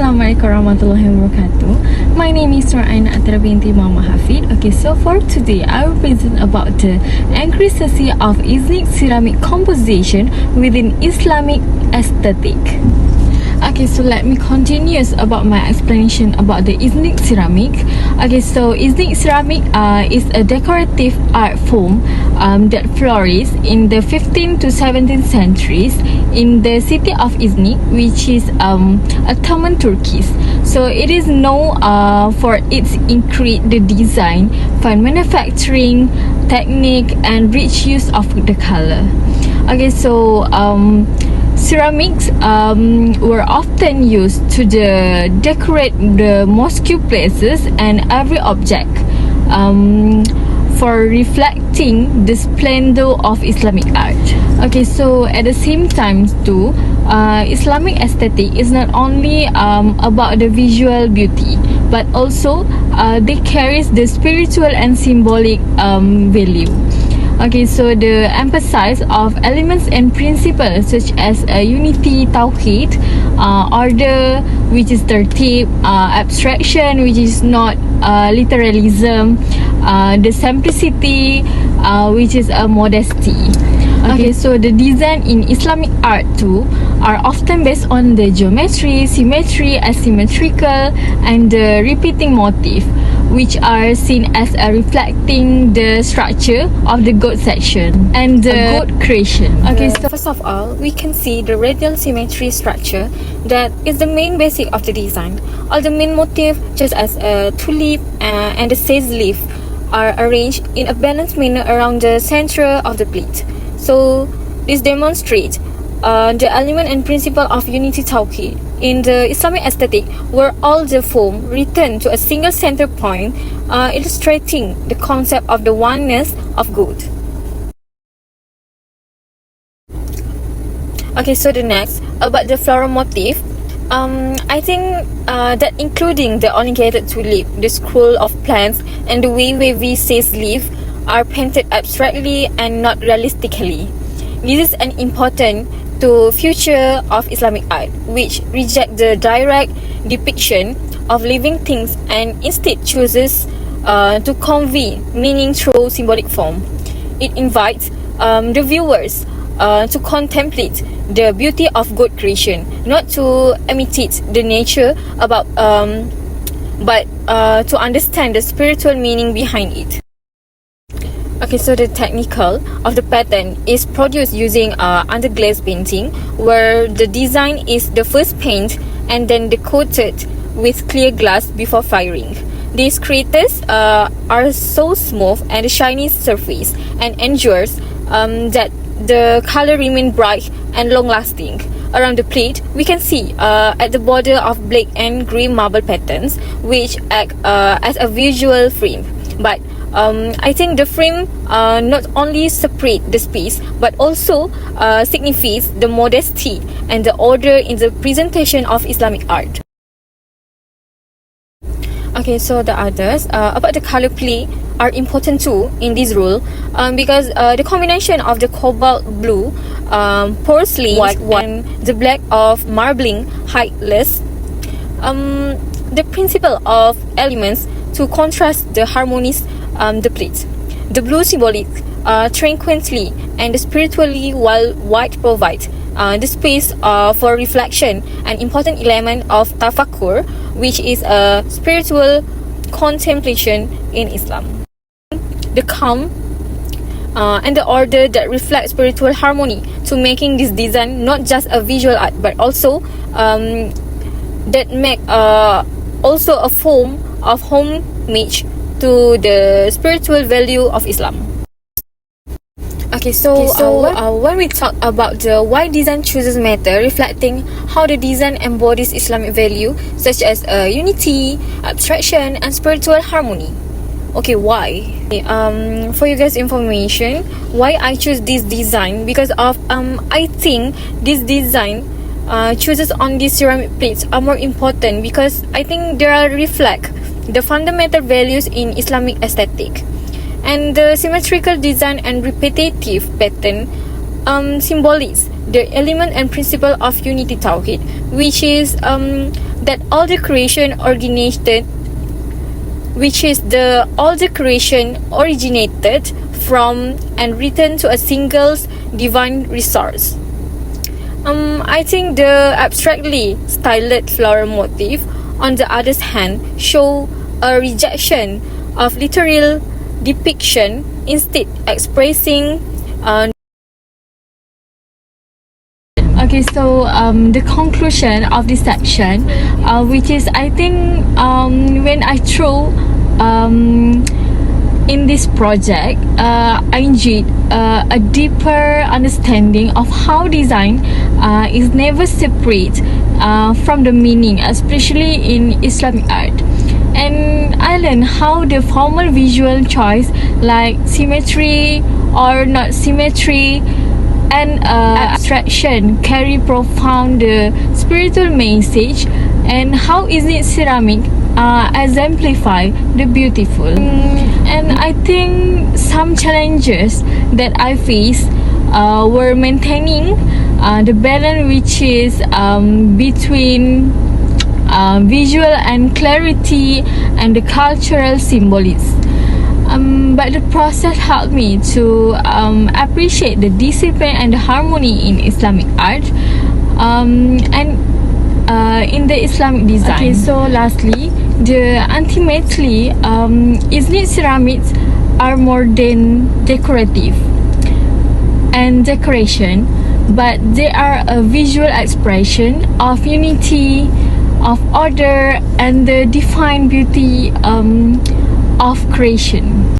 Assalamualaikum warahmatullahi wabarakatuh. My name is Aina Atira binti Muhammad Hafid. Okay, so for today, I will present about the Intricacies of Iznik ceramic composition within Islamic aesthetic. Okay, so let me continue about my explanation about the Iznik ceramic. Okay, so Iznik ceramic is a decorative art form that flourished in the 15th to 17th centuries in the city of Iznik, which is Ottoman Turkey. So it is known for its intricate design, fine manufacturing technique, and rich use of the color. Okay, so ceramics were often used to decorate the mosque places and every object for reflecting the splendor of Islamic art. Okay, so at the same time too, Islamic aesthetic is not only about the visual beauty, but also they carries the spiritual and symbolic value. Okay, so the emphasis of elements and principles such as unity, tawhid, order, which is tertib, abstraction, which is not literalism, the simplicity, which is a modesty. Okay, so the design in Islamic art too are often based on the geometry, symmetry, asymmetrical, and the repeating motif, which are seen as reflecting the structure of the goat section and the goat creation. Okay, so first of all, we can see the radial symmetry structure that is the main basic of the design. All the main motif, just as a tulip and the sage leaf, are arranged in a balanced manner around the center of the plate. So this demonstrates the element and principle of unity tawhid in the Islamic aesthetic, where all the form return to a single center point, illustrating the concept of the oneness of God. Okay, so the next about the floral motif, I think that including the elongated tulip, the scroll of plants, and the wavy sage leaf are painted abstractly and not realistically. This is an important to future of Islamic art, which reject the direct depiction of living things and instead chooses to convey meaning through symbolic form. It invites the viewers to contemplate the beauty of God creation, not to imitate the nature about, but to understand the spiritual meaning behind it. Okay, so the technical of the pattern is produced using underglaze painting, where the design is the first paint and then coated with clear glass before firing. These craters are so smooth and shiny surface and endures that the color remain bright and long-lasting. Around the plate, we can see at the border of black and grey marble patterns, which act as a visual frame. But I think the frame not only separate the space but also signifies the modesty and the order in the presentation of Islamic art. Okay, so the others about the color play are important too in this rule, because the combination of the cobalt blue, porcelain white and the black of marbling highlights the principle of elements to contrast the harmonies the plate. The blue symbolic tranquility and spiritually, while white provides the space for reflection, an important element of tafakkur, which is a spiritual contemplation in Islam. The calm and the order that reflect spiritual harmony to making this design not just a visual art but also that make also a form of homage to the spiritual value of Islam. Okay, so when we talk about the why design chooses matter, reflecting how the design embodies Islamic value such as unity, abstraction, and spiritual harmony. Okay, why? For you guys' information, why I choose this design, because of I think this design chooses on these ceramic plates are more important because I think they are reflect the fundamental values in Islamic aesthetic, and the symmetrical design and repetitive pattern symbolize the element and principle of unity tawhid, which is that all the creation originated, from and returned to a single divine resource. I think the abstractly styled flower motif, on the other hand, show a rejection of literal depiction, instead expressing Okay, so the conclusion of this section, which is, I think, when I throw in this project, I enjoyed a deeper understanding of how design is never separate from the meaning, especially in Islamic art. And I learned how the formal visual choice, like symmetry or not symmetry, and abstraction, carry profound spiritual message, and how Iznik ceramic exemplify the beautiful. And I think some challenges that I faced were maintaining the balance, which is between visual and clarity and the cultural symbolism. But the process helped me to appreciate the discipline and the harmony in Islamic art, and in the Islamic design. Okay, so lastly, ultimately, Iznik ceramics are more than decorative and decoration, but they are a visual expression of unity, of order, and the divine beauty of creation.